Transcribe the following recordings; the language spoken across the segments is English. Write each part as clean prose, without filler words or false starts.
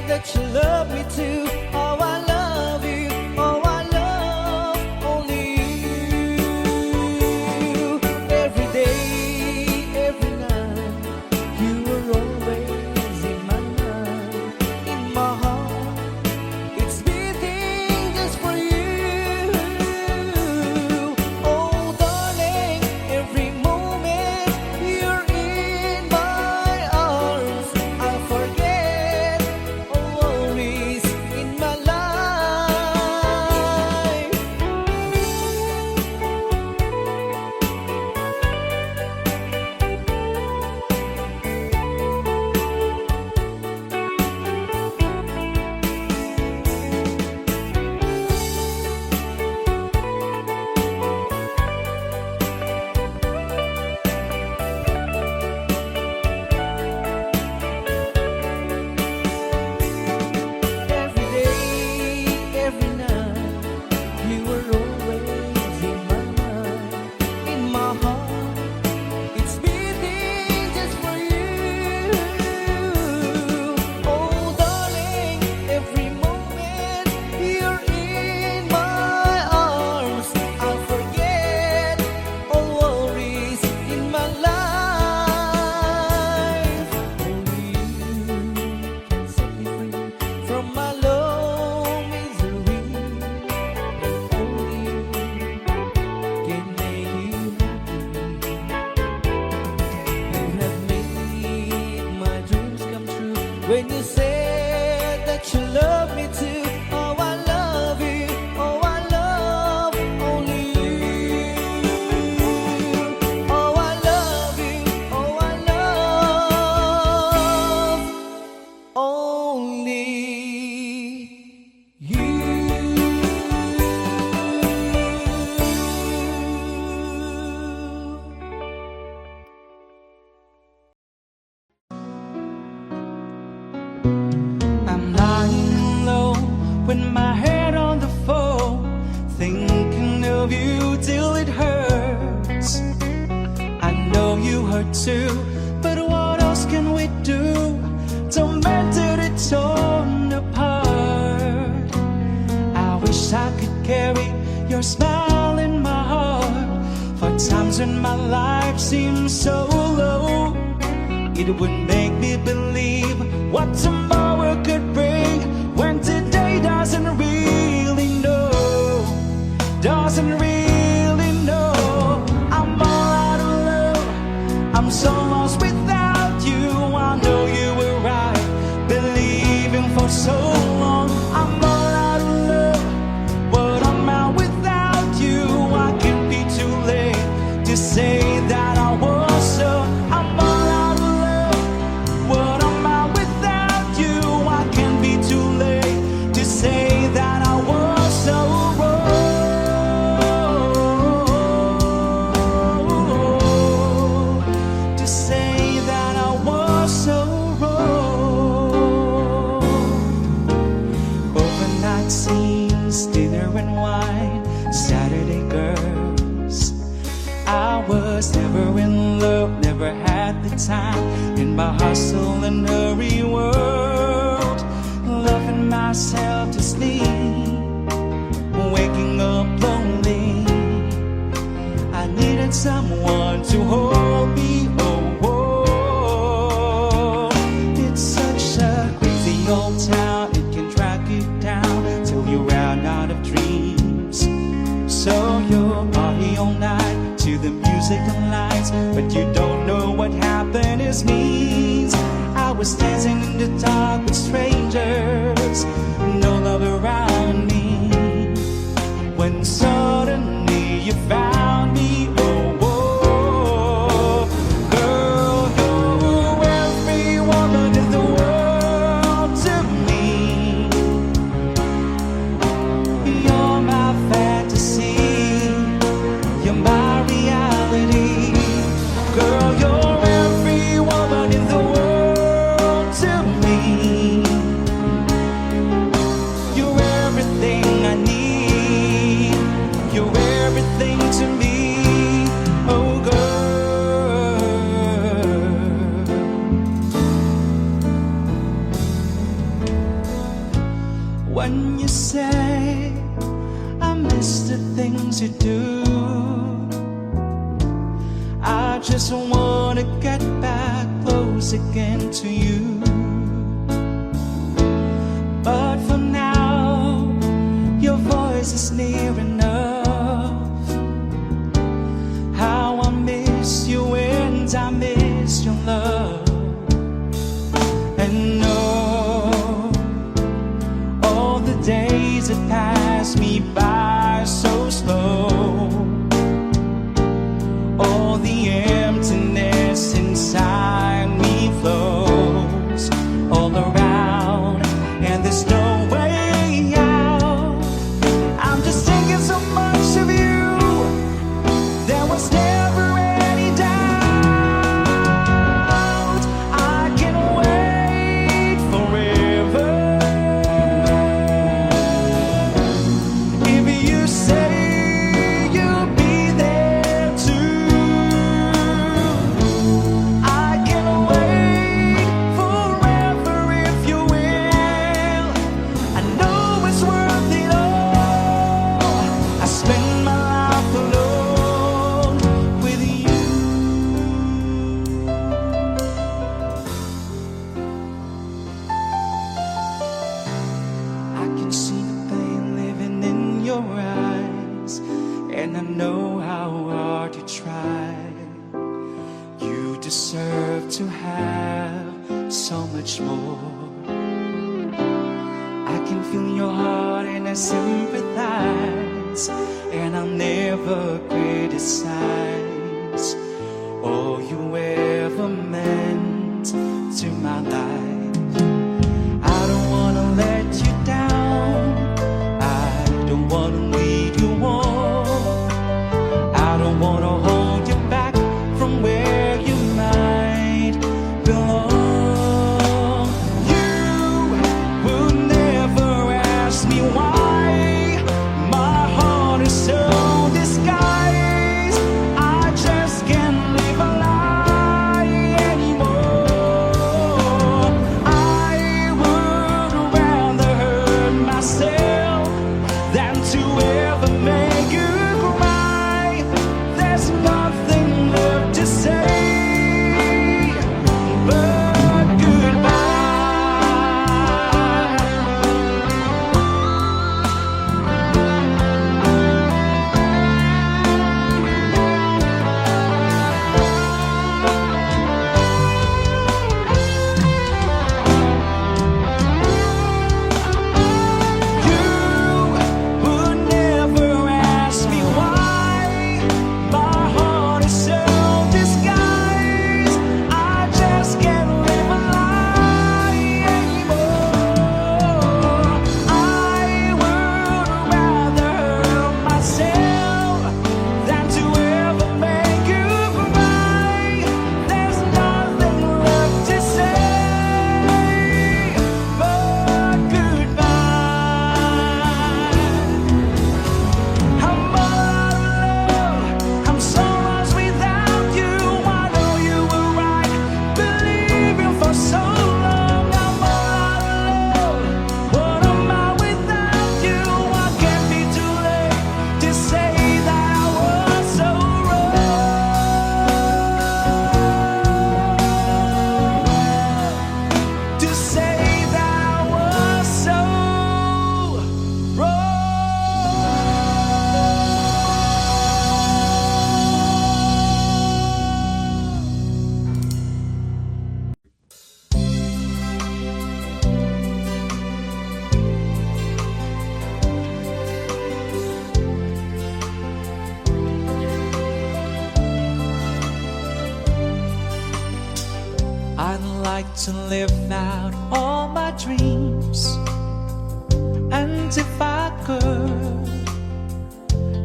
that you love me too. Oh, I love you. Oh, I love only you. Every day, every night, you were always in my mind, in my heart. It's beating just for you. Oh, darling, every moment you're in my arms, I'll forget all worries in my life. Every day, every night, you were always in my mind, in my heart. It's beating just for you. Oh, darling, every moment you're in my arms, I'll forget all worries in my life. Only you can set me free from my low misery, and only you can make you happy. You have made my dreams come true when you said that you love me too. Oh, I love you. Oh, I love only you. Oh, I love you. Oh, I love only you. I'm lying low with my head on the phone, thinking of you till it hurts. I know you hurt too, but what else can we do? Tormented and torn apart. I wish I could carry your smile in my heart for times when my life seems so low. It would make me believe what tomorrow could bring, when today doesn't really know, doesn't really know. I'm all out of love, I'm so lost without you. I know you were right, believing for so long. I'm all out of love, but I'm out without you. I can't be too late to say that I was so. I'm all out of love, but I'm out without you. I can't be too late to say that I was so wrong. To say that I was so wrong. Overnight scenes, dinner and wine, Saturday girls. I was never in love, never had the time in my hustle and hurry world. Loving myself to sleep, waking up lonely. I needed someone to hold me. Oh, oh. It's such a crazy old town, it can track you down till you run out of dreams. So you'll party all night to the music and lights, but you don't know what happiness means. I was dancing in the dark with strangers, no love around me, when suddenly you found me. Oh, oh, when you say I miss the things you do. I just wanna get back close again to you. But for now, your voice is near enough. How I miss you and I miss your love. And no, all the days that pass me by so slow, all the emptiness inside me flows all around, and there's no way out. I'm just thinking so much of you. There was never any doubt. I can wait forever if you say you'll be there too. I can wait forever if you will. I know it's worth it all. I spend my life alone with you. I can see the pain living in your eyes, and I know how hard you try. You deserve to have so much more. I can feel your heart and I sympathize, and I'll never criticize all you ever meant to my life. I don't wanna let you down. I don't wanna lead you on. I don't wanna hold you back from where you might belong. You will never ask me why my heart is so disguised. I just can't live a lie anymore. I would rather hurt myself than to ever make you cry. There's nothing left to say but goodbye. You would never ask me why my heart is so disguised. I just can't live a lie anymore. I would rather hurt myself than to ever make you cry. There's nothing left to say but goodbye. I'm all out of love. I'm so lost without you. I know you were right, believing for so long. I'm all out of love. What am I without you? I can't be too late to say that I was so wrong. To say that I was so wrong. I'd like to live out all my dreams, and if I could,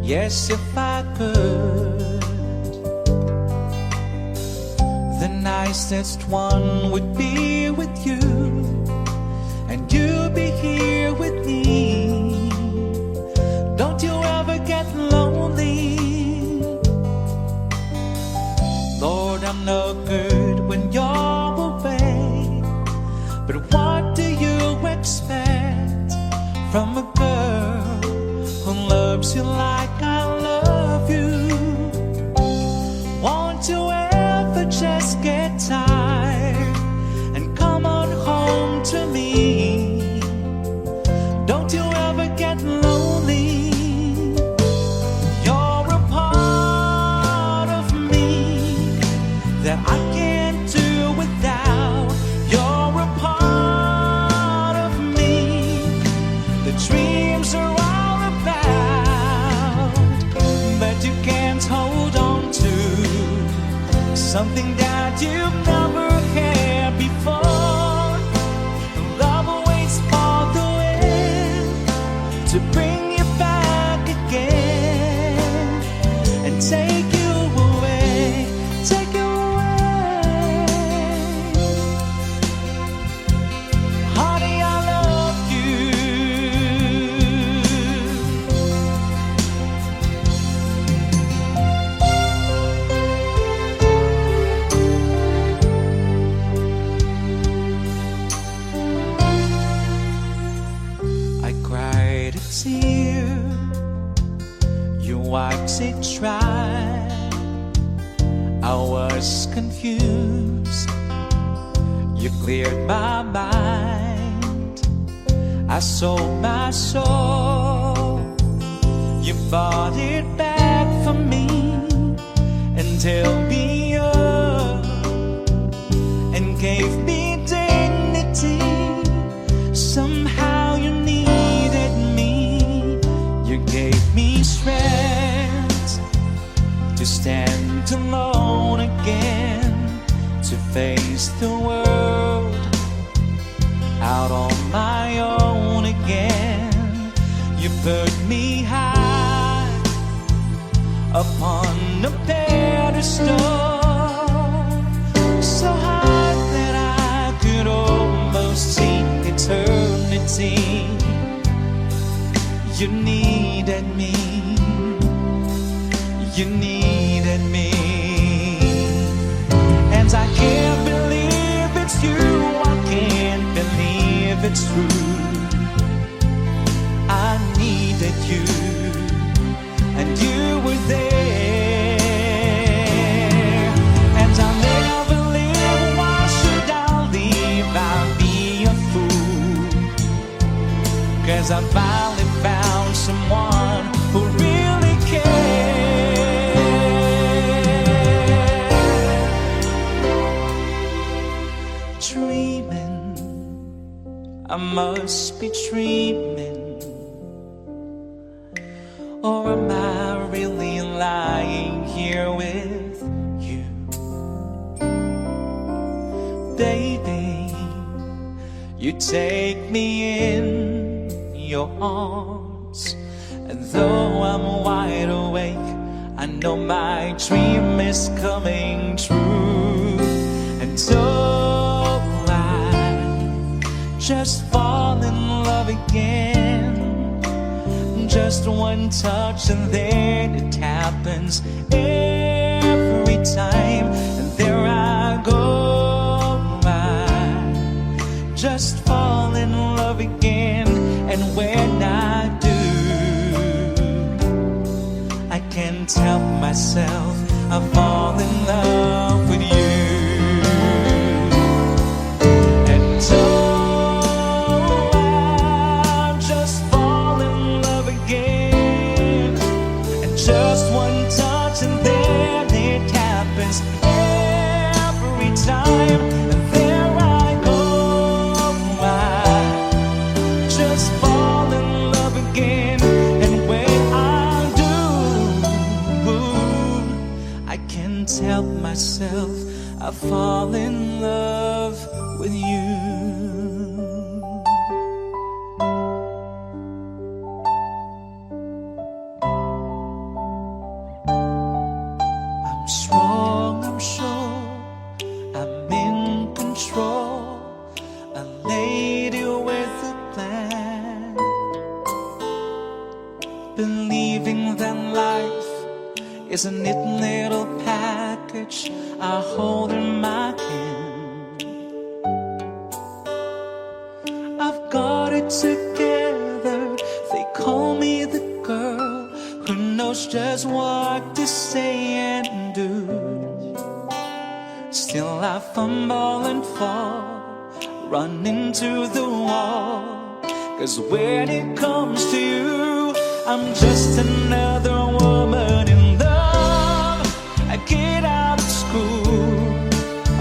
yes, if I could, the nicest one would be with you, and you be here with me. Don't you ever get lonely. Lord, I'm no good when you're away, but what do you expect from a girl who loves you like I love you. Won't you ever just get tired and come on home to me? Don't you ever get lonely? You're a part of me that I can't do without. You're a part of me the dreams are all about, but you can't hold on to something that you've never had before. Love waits for the wind to bring you back again and take you away, take you away. Honey, I love you. I cried a tear, you wiped it dry. I was confused, you cleared my mind. I sold my soul, you bought it back for me and held me up and gave me dignity. Somehow you needed me, you gave me strength to stand alone again, to face the world out on my own again. You put me high upon a pedestal, so high that I could almost see eternity. You needed me, you needed me, and I can't believe it's you, I can't believe it's true. I needed you, and you were there, and I'll never live. Why should I leave? I'll be a fool, 'cause I finally found someone who really cares. Dreaming, I must be dreaming, or am I really lying here with you? Baby, you take me in your arms, and though I'm wide awake, I know my dream is coming true. And so I just fall in love again, just one touch and then it happens every time. And there I go, I just fall in love again. And when I do, I can't help myself, I fall in love with you. And oh, I just fall in love again. And just one touch and then it happens every time. And there I go, I just fall in love again. And when I do, I can't help myself, I fall in love with you. I'm strong, I'm sure, I'm in control, a lady with a plan, believing that life is a neat little package I hold in my hand. I've got it together, fumble and fall, run into the wall. 'Cause when it comes to you, I'm just another woman in love. I get out of school,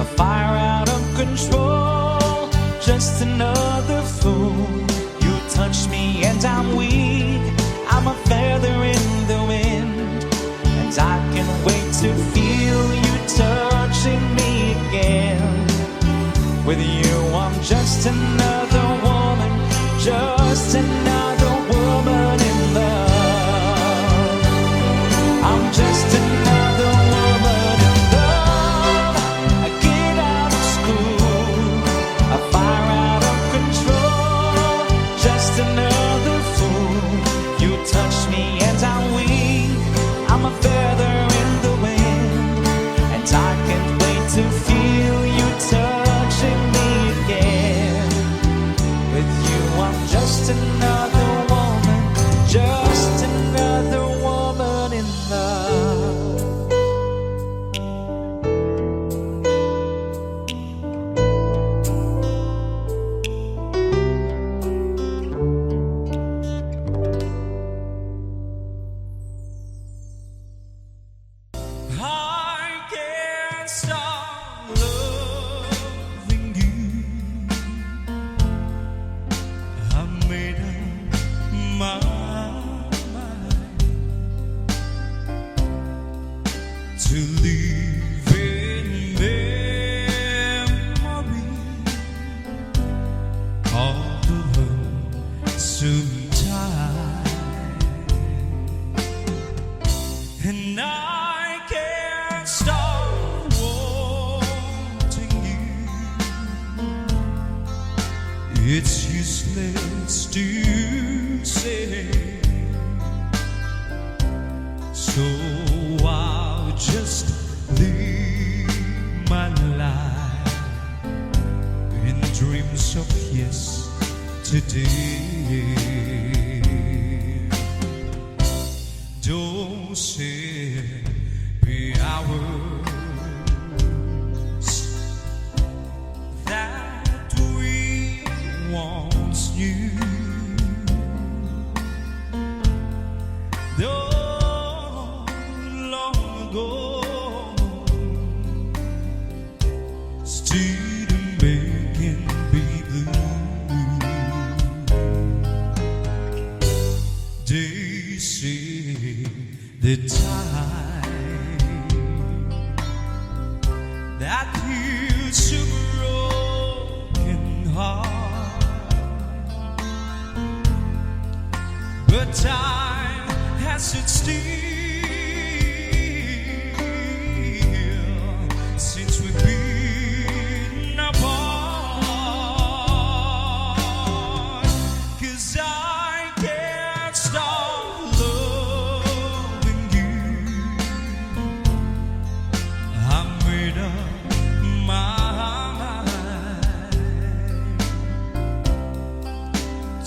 I fire out of control, just another fool. You touch me and I'm weak, I'm a feather in the wind, and I can't wait to feel you touching me again. With you I'm just another woman, just another woman in love. I'm just another woman in love. I get out of school, I fire out of control, just another fool. You touch me and I'm weak, I'm a feather in the wind, and I can't wait to feel you touching me again. With you I'm just another woman, just another woman in love. I can't stop loving you. I made up my mind to live in memory of the lonesome time, and I can't stop wanting you. It's useless to say, so I'll just live my life in dreams of yesterday. Don't say be ours that we once knew. Though long ago, still making me blue. They say the time that heals a broken heart, but time has stood still since we've been apart. 'Cause I can't stop loving you. I made up my mind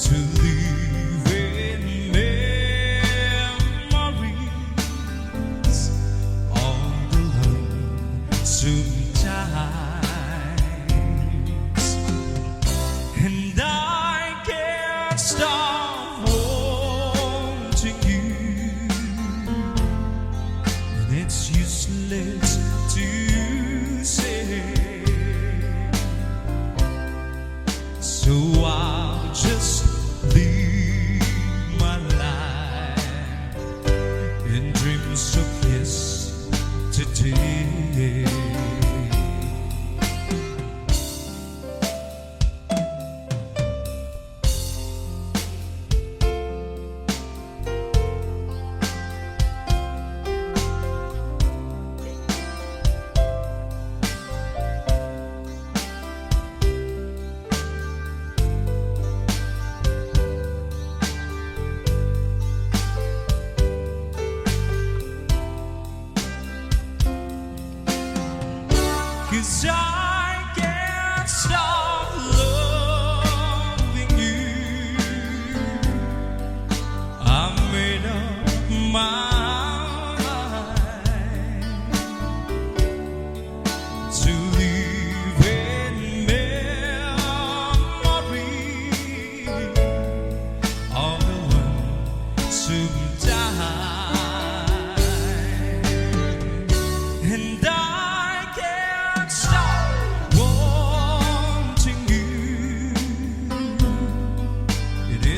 to live in memories of the lonesome times, and I can't stop wanting you. And it's useless to say, so I'll just live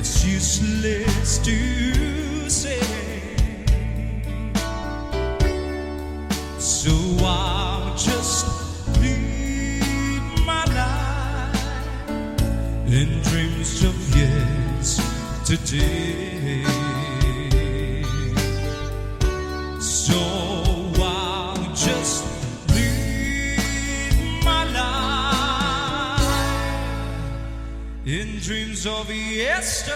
it's useless to say. So I'll just live my life in dreams of yesterday. So I'll just live my life in dreams of yesterday.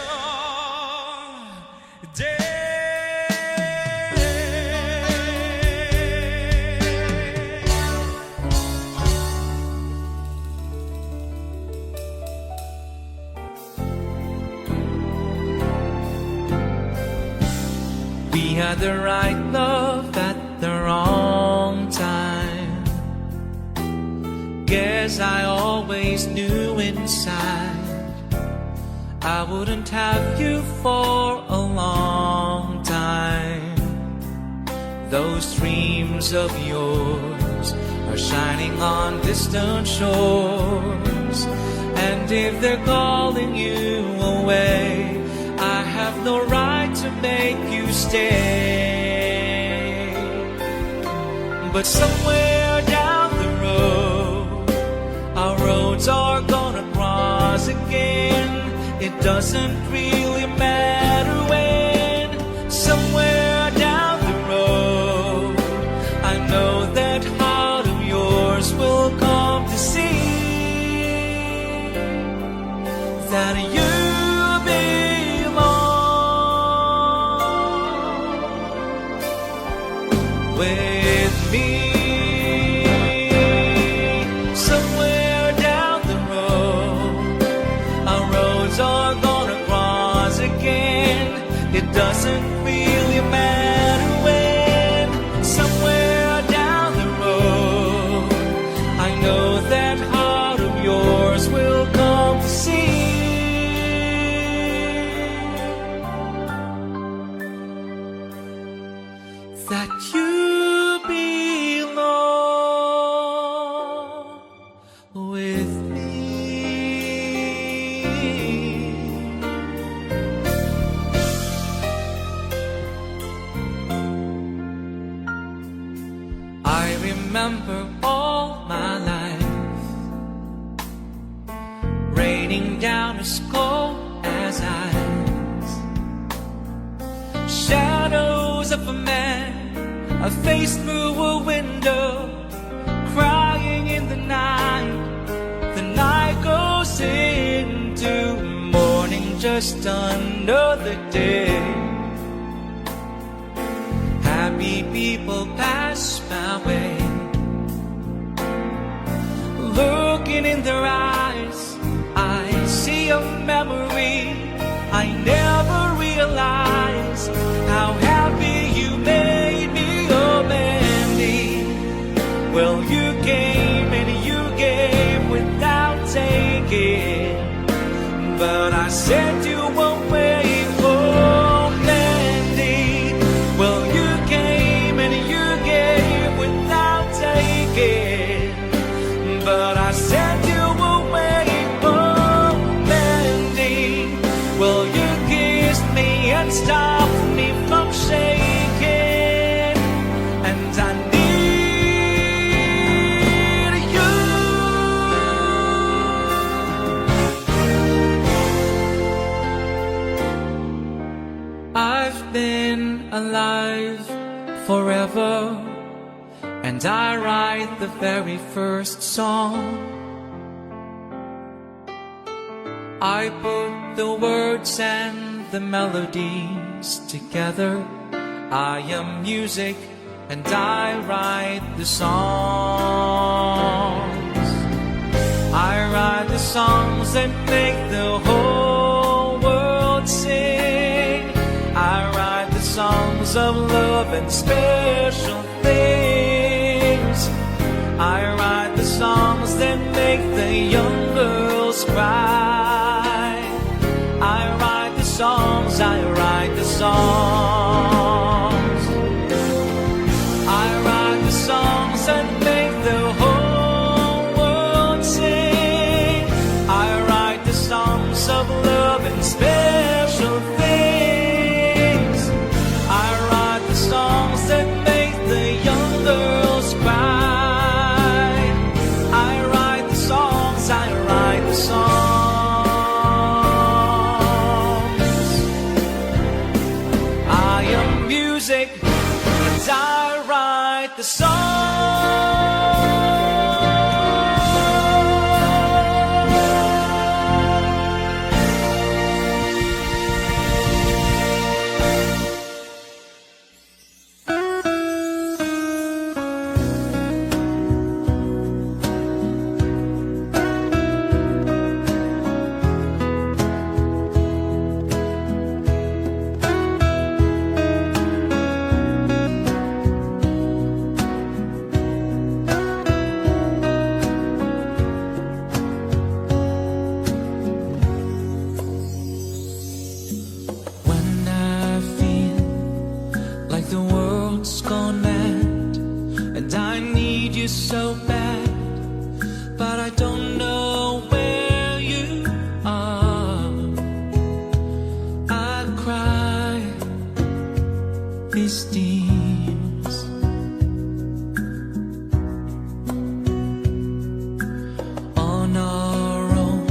We had the right love at the wrong time. Guess I always knew inside I wouldn't have you for a long time. Those dreams of yours are shining on distant shores, and if they're calling you away, I have no right to make you stay. But somewhere down the road, our roads are gonna cross again. It doesn't really matter when. Somewhere down the road, I know that heart of yours will come to see that you with me. Somewhere down the road, our roads are gonna cross again. It doesn't really matter when. Somewhere down the road, I know that heart of yours will come to see that you with me. I remember all my life raining down as cold as ice, shadows of a man, a face through a window, crying in the night. The night goes into morning, just another day. Happy people pass my way, looking in their eyes, I see a memory. I never realized how happy you made me, oh Mandy. Well, you came and you gave without taking, but I sent you away, oh Mandy. Well, you came and you gave without taking, but I sent you away, oh Mandy. Well, you kissed me and stopped me from shaking, and I I've been alive forever, and I write the very first song. I put the words and the melodies together. I am music and I write the songs. I write the songs that make the whole world sing. I write the songs of love and special things. I write the songs that make the young girls cry. I write the songs, I write the songs. I write the songs that make the whole world sing. I write the songs of love love and special things. I write the songs that make the young girls cry. I write the songs, I write the songs. I am music, and I write the songs. So bad, but I don't know where you are. I cry these tears on our own.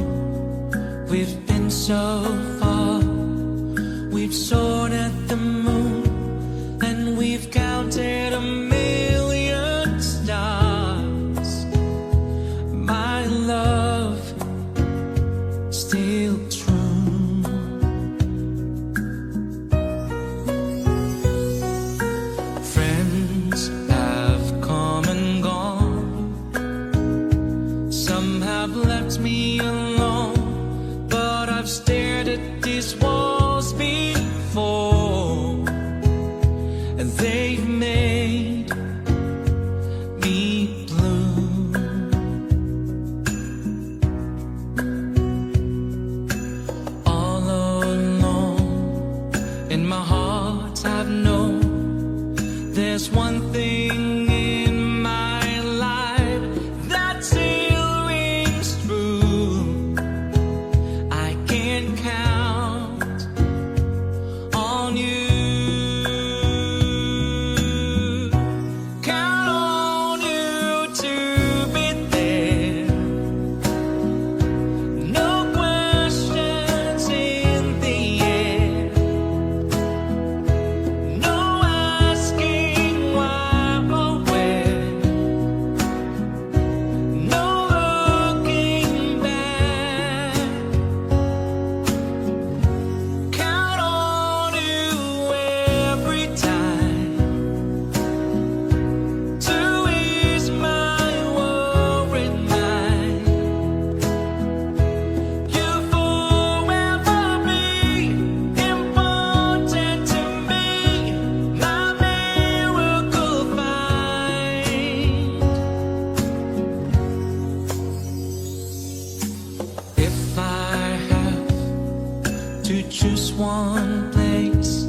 We've been so far, we've soared at the moon, and we've counted a million stars. Love still true. Friends have come and gone. Some have left me alone, but I've stared at these walls before, and they've made me there's one thing in my life that still rings true. I can count on you. Count on you to be there. No questions in the air. No asking why or where. No looking back. Count on you every time to ease my worried mind. You'll forever be important to me, my miracle find. If I have to choose one place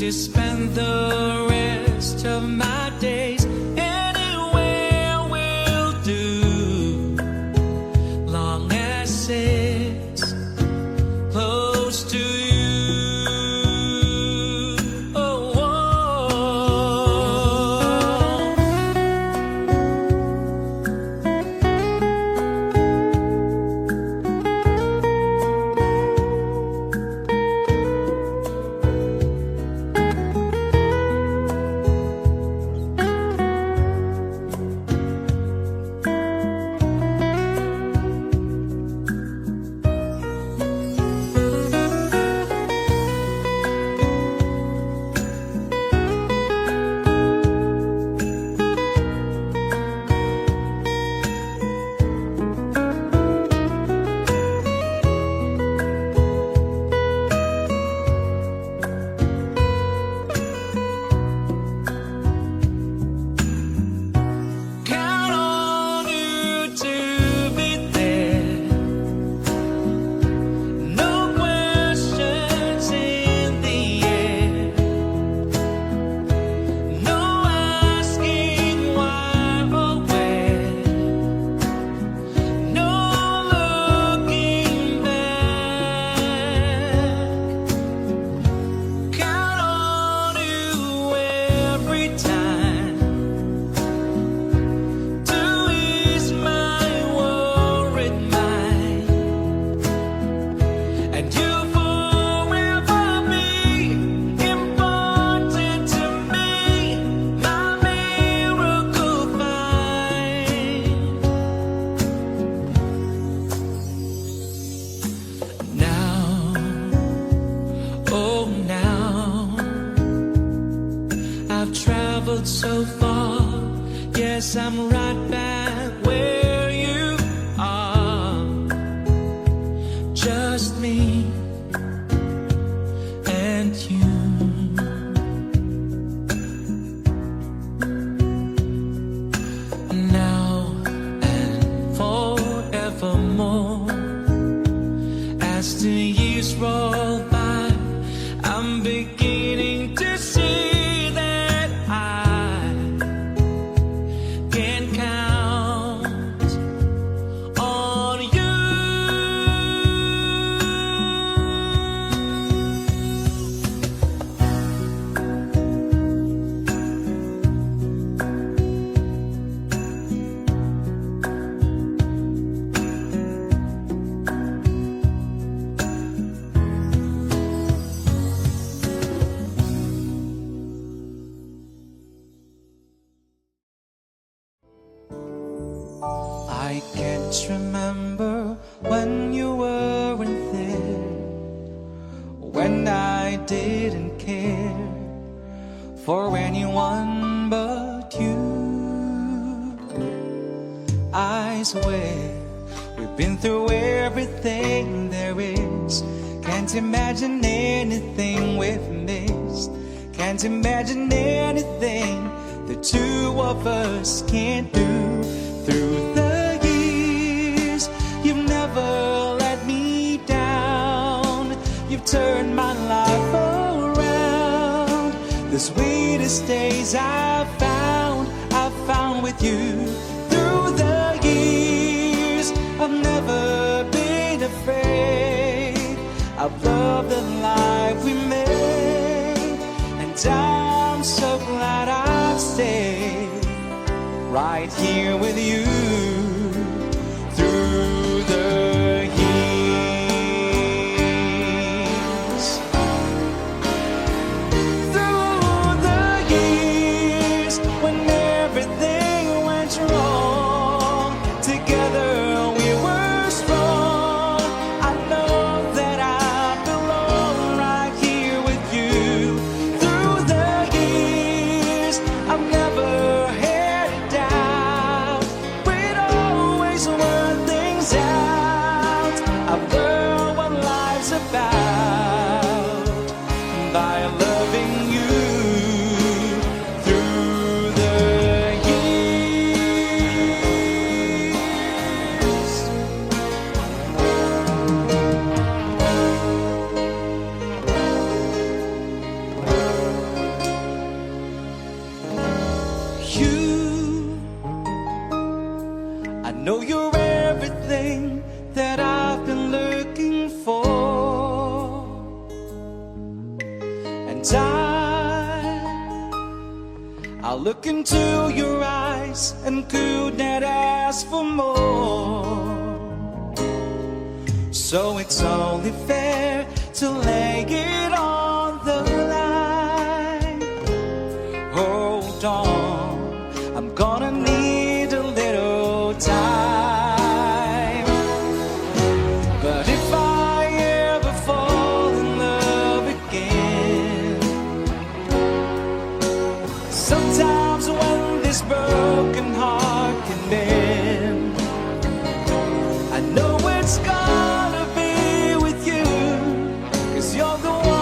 to spend the rest of my days, anywhere will do, long as it's close to you. Oh, traveled so far. Yes, I'm right back where you are. Just me and you. Now and forevermore, as the years roll by, I'm beginning to see that I can count on you. I can't remember when you weren't there, when I didn't care for anyone but you. I swear we've been through everything there is. Can't imagine anything we've missed. Can't imagine anything the two of us can't do. Through the years, you've never let me down. You've turned my life around. The sweetest days I've found with you. Through the years, I've never been afraid. I've loved the life we made, and I'm so glad I've stayed right here with you through the years. Through the years, when everything went wrong, together we were strong. I know that I belong right here with you. Through the years, I've never had it down. We'd always work things out. I've learned what life's about by loving you through the years. You, I know you're everything that I've been looking for, and I'll look into your eyes and could not ask for more. So it's only fair to lay it on the line. Hold on, I'm gonna need a little time. But if I ever fall in love again, sometimes when this broken heart can bend, I know it's gonna be with you, 'cause you're the one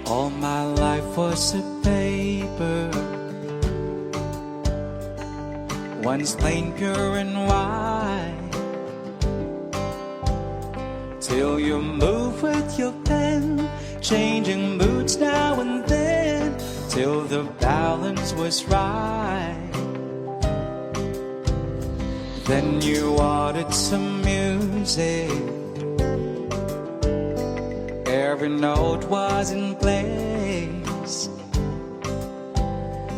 All my life was a paper, once plain, pure and white, till you move with your pen, changing moods now and then, till the balance was right. Then you ordered some music, every note was in place,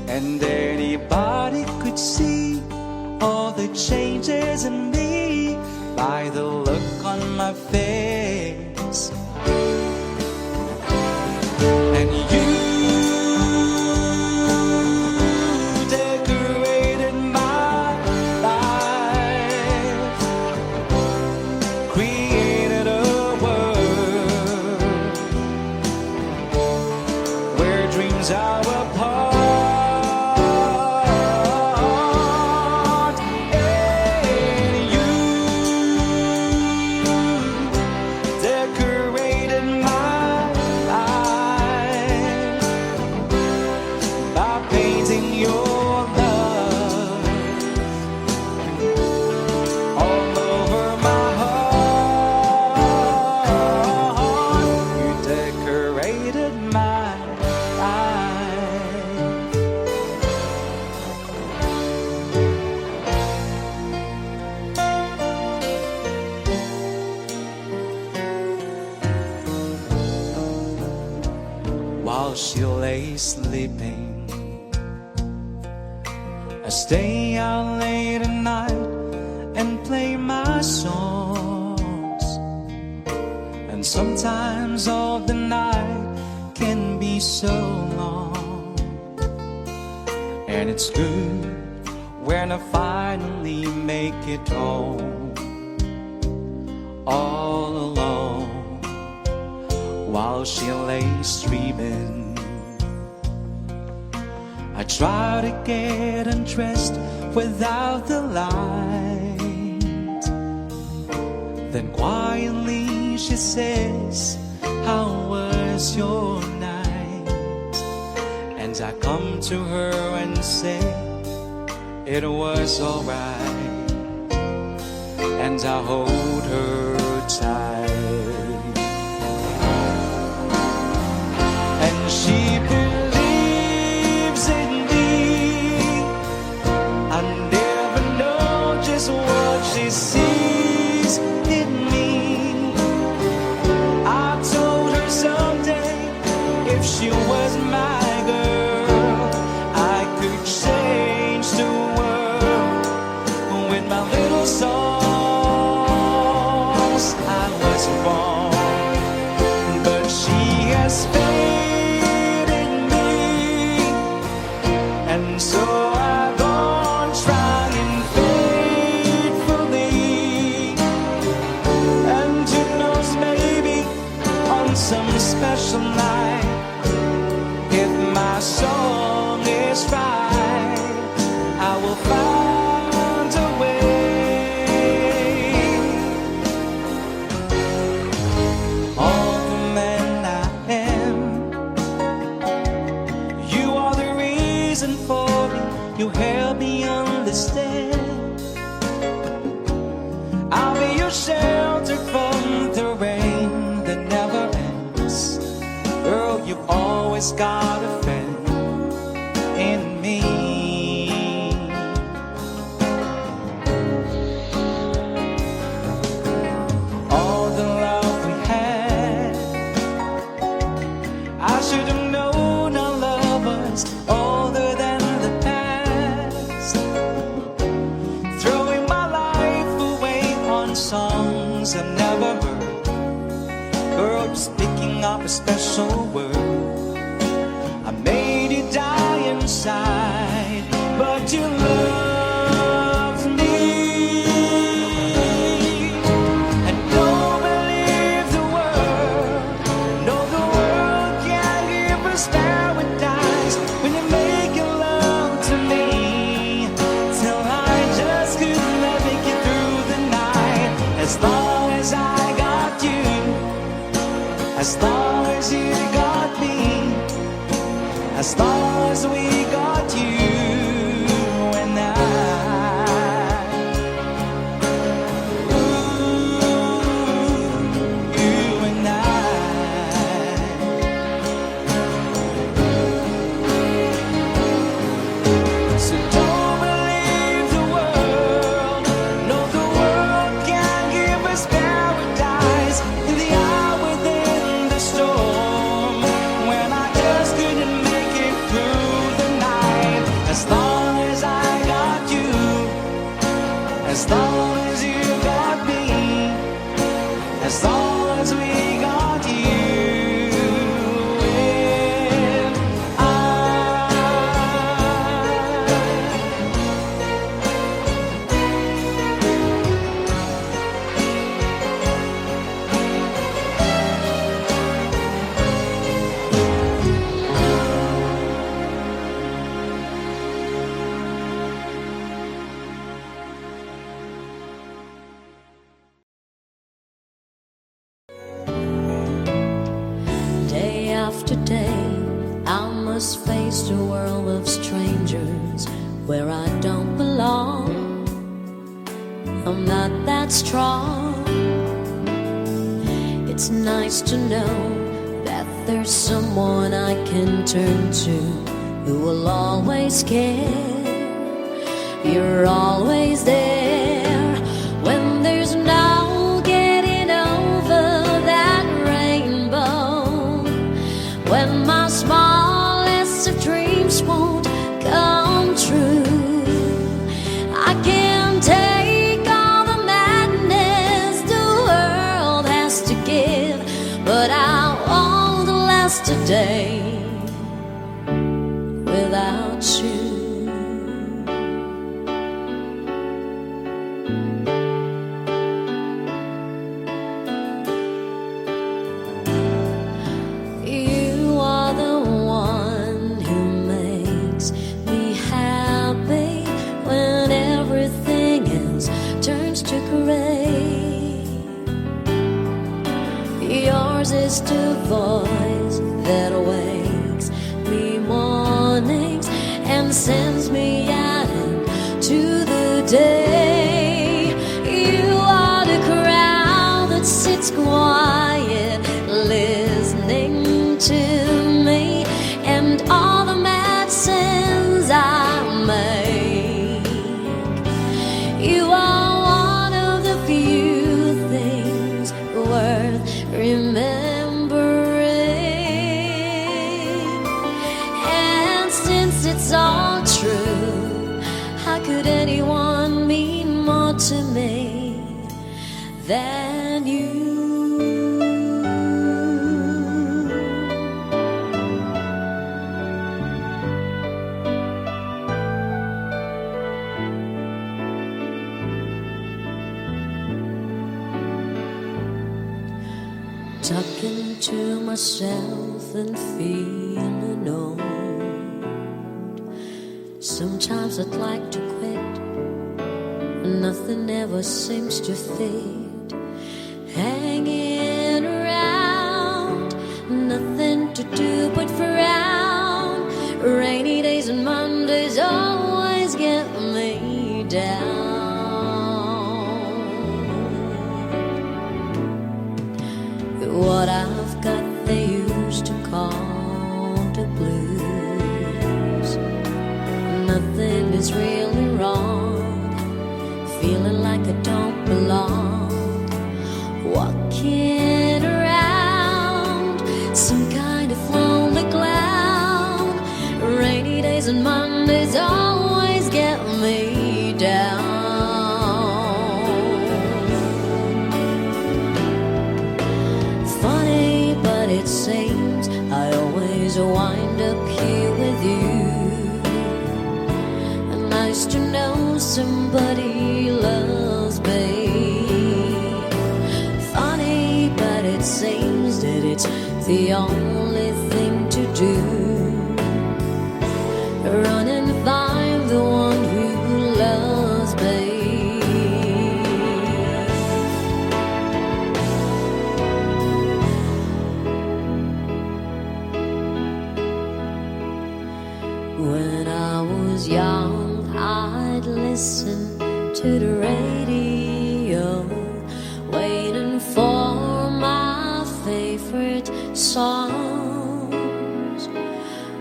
and anybody could see all the changes in me by the look on my face. And you decorated my life, created a world where dreams are apart. While she lay sleeping, I stay out late at night and play my songs. And sometimes all the night can be so long, and it's good when I finally make it home, all alone. While she lays dreaming, I try to get undressed without the light. Then quietly she says, "How was your night?" And I come to her and say, "It was alright." And I hold her tight. She believes in me. I never know just what she sees in me. I told her someday, if she was my girl, I could change the world with my little songs. I was wrong, but she has faith. So I've gone trying faithfully, and who knows, maybe on some special night, if my song is right, I will find a way. All the man I am, you are the reason for. You help me understand. I'll be your shelter from the rain that never ends. Girl, you've always got a friend in me. All the love we had, I should have known our love was older than the past. Throwing my life away on songs I've never heard. Girl, just picking up a special word. I made you die inside, but you loved me. And don't believe the world. No, the world can't give us paradise when you make your love to me. Till I just couldn't make it through the night. As long as I got you, as long as as you got me, as long as we got you and I. As long as you got me, as long as we got you and after day, I must face the world of strangers where I don't belong. I'm not that strong. It's nice to know that there's someone I can turn to who will always care. You're always there when there's no getting over that rainbow. When my smallest of dreams won't come true, I can't take all the madness the world has to give, but I won't last a day without you. Yours is the voice that wakes me mornings and sends me out into the day. You are the crowd that sits quiet listening to me and all the mad sins I make. You are one of the few things worth remembering, and since it's all true, how could anyone mean more to me than you? Talking to myself and feeling old. Sometimes I'd like to quit, nothing ever seems to fit. Hanging around, nothing to do but frown. Rainy days and Mondays always get me down. What I've got they used to call the blues. Nothing is really wrong, feeling like I don't belong. Walking around some kind of lonely clown. Rainy days and Mondays always get me down. It seems I always wind up here with you. Nice to know somebody loves me. Funny, but it seems that it's the only thing to do. Run and find the one who loves me. was young, I'd listen to the radio, waiting for my favorite songs.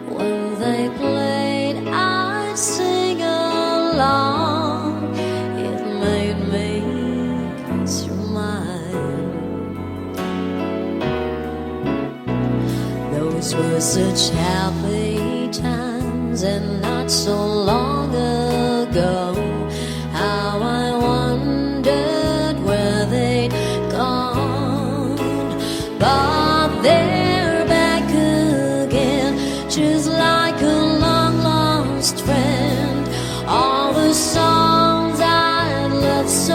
When they played, I'd sing along. It made me smile. Those were such happy times, and not so long ago, how I wondered where they'd gone. But they're back again, just like a long-lost friend. All the songs I loved so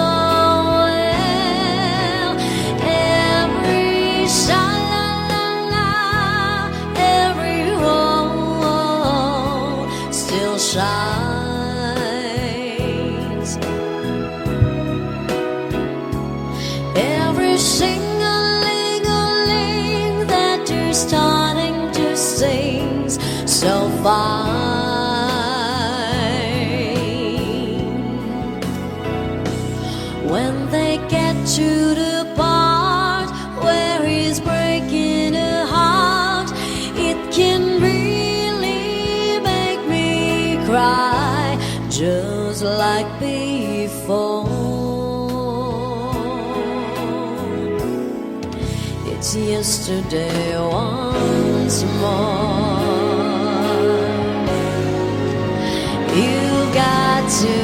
well, every sha-la-la-la, every oh, still shines. Every sing-a-ling-a-ling that you're starting to sing so fine. When they get to the part where he's breaking a heart, it can really make me cry, just like before. It's yesterday once more. You've got to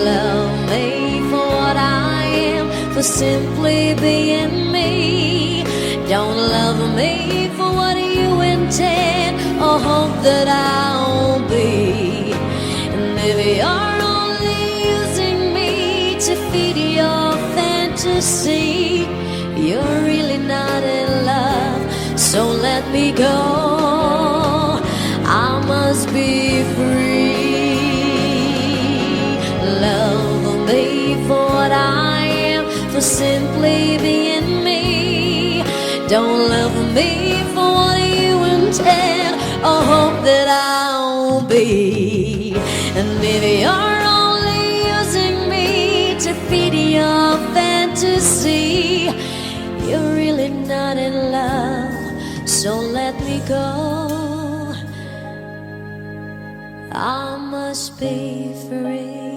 love me for what I am, for simply being me. Don't love me for what you intend or hope that I'll be. And if you're only using me to feed your fantasy, you're really not in love, so let me go. I must be free. Love me for what I am, for simply being me. Don't love me for what you intend or hope that I'll be. And if you're only using me to feed your fantasy, you're really not in love, so let me go. I must be free.